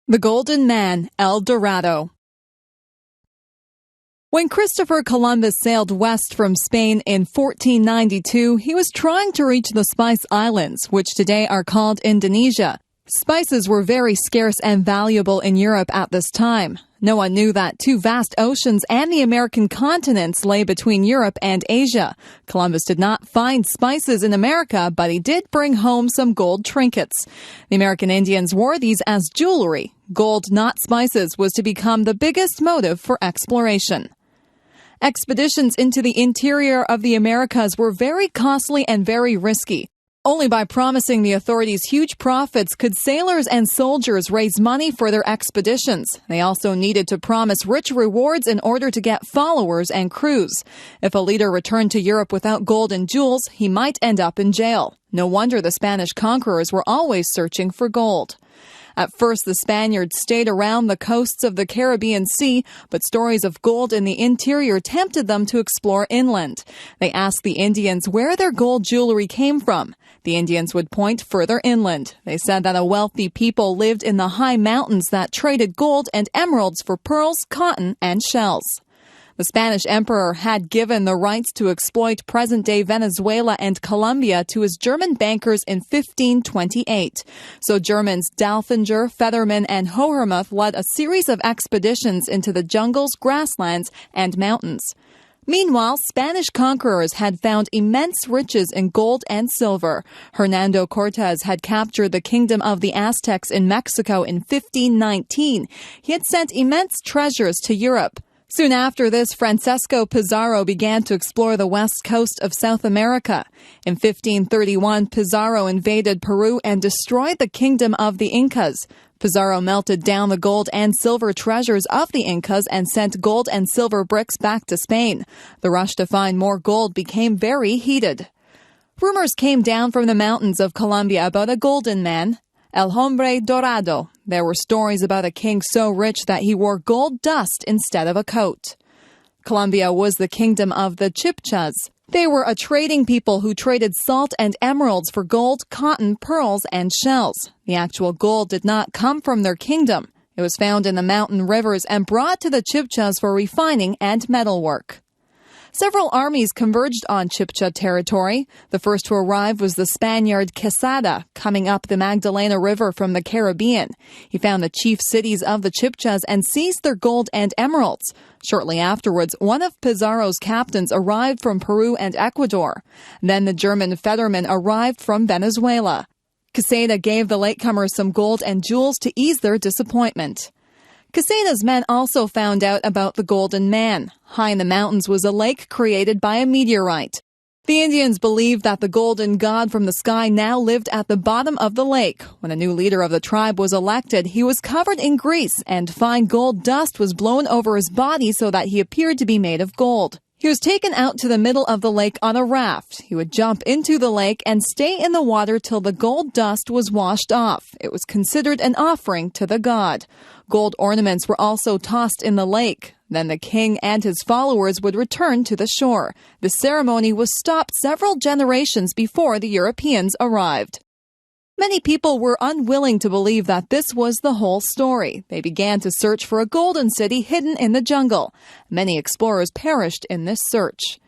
The Golden Man, El Dorado. When Christopher Columbus sailed west from Spain in 1492, he was trying to reach the Spice Islands, which today are called Indonesia. Spices were very scarce and valuable in Europe at this time. No one knew that two vast oceans and the American continents lay between Europe and Asia. Columbus did not find spices in America, but he did bring home some gold trinkets. The American Indians wore these as jewelry. Gold, not spices, was to become the biggest motive for exploration. Expeditions into the interior of the Americas were very costly and very risky. Only by promising the authorities huge profits could sailors and soldiers raise money for their expeditions. They also needed to promise rich rewards in order to get followers and crews. If a leader returned to Europe without gold and jewels, he might end up in jail. No wonder the Spanish conquerors were always searching for gold. At first, the Spaniards stayed around the coasts of the Caribbean Sea, but stories of gold in the interior tempted them to explore inland. They asked the Indians where their gold jewelry came from. The Indians would point further inland. They said that a wealthy people lived in the high mountains that traded gold and emeralds for pearls, cotton, and shells. The Spanish emperor had given the rights to exploit present-day Venezuela and Colombia to his German bankers in 1528. So Germans Dalfinger, Fetherman, and Hohermuth led a series of expeditions into the jungles, grasslands, and mountains. Meanwhile, Spanish conquerors had found immense riches in gold and silver. Hernando Cortez had captured the kingdom of the Aztecs in Mexico in 1519. He had sent immense treasures to Europe. Soon after this, Francisco Pizarro began to explore the west coast of South America. In 1531, Pizarro invaded Peru and destroyed the kingdom of the Incas. Pizarro melted down the gold and silver treasures of the Incas and sent gold and silver bricks back to Spain. The rush to find more gold became very heated. Rumors came down from the mountains of Colombia about a golden man, El Hombre Dorado. There were stories about a king so rich that he wore gold dust instead of a coat. Colombia was the kingdom of the Chibchas. They were a trading people who traded salt and emeralds for gold, cotton, pearls, and shells. The actual gold did not come from their kingdom. It was found in the mountain rivers and brought to the Chibchas for refining and metalwork. Several armies converged on Chibcha territory. The first to arrive was the Spaniard Quesada, coming up the Magdalena River from the Caribbean. He found the chief cities of the Chibchas and seized their gold and emeralds. Shortly afterwards, one of Pizarro's captains arrived from Peru and Ecuador. Then the German Fetherman arrived from Venezuela. Quesada gave the latecomers some gold and jewels to ease their disappointment. Quesada's men also found out about the Golden Man. High in the mountains was a lake created by a meteorite. The Indians believed that the golden god from the sky now lived at the bottom of the lake. When a new leader of the tribe was elected, he was covered in grease, and fine gold dust was blown over his body so that he appeared to be made of gold. He was taken out to the middle of the lake on a raft. He would jump into the lake and stay in the water till the gold dust was washed off. It was considered an offering to the god. Gold ornaments were also tossed in the lake. Then the king and his followers would return to the shore. The ceremony was stopped several generations before the Europeans arrived. Many people were unwilling to believe that this was the whole story. They began to search for a golden city hidden in the jungle. Many explorers perished in this search.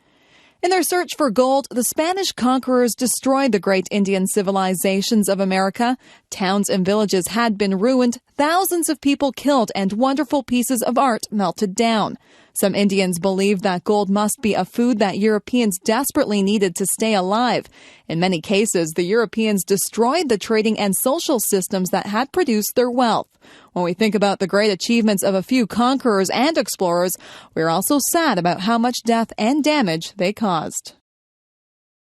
In their search for gold, the Spanish conquerors destroyed the great Indian civilizations of America. Towns and villages had been ruined, thousands of people killed, and wonderful pieces of art melted down. Some Indians believed that gold must be a food that Europeans desperately needed to stay alive. In many cases, the Europeans destroyed the trading and social systems that had produced their wealth. When we think about the great achievements of a few conquerors and explorers, we're also sad about how much death and damage they caused.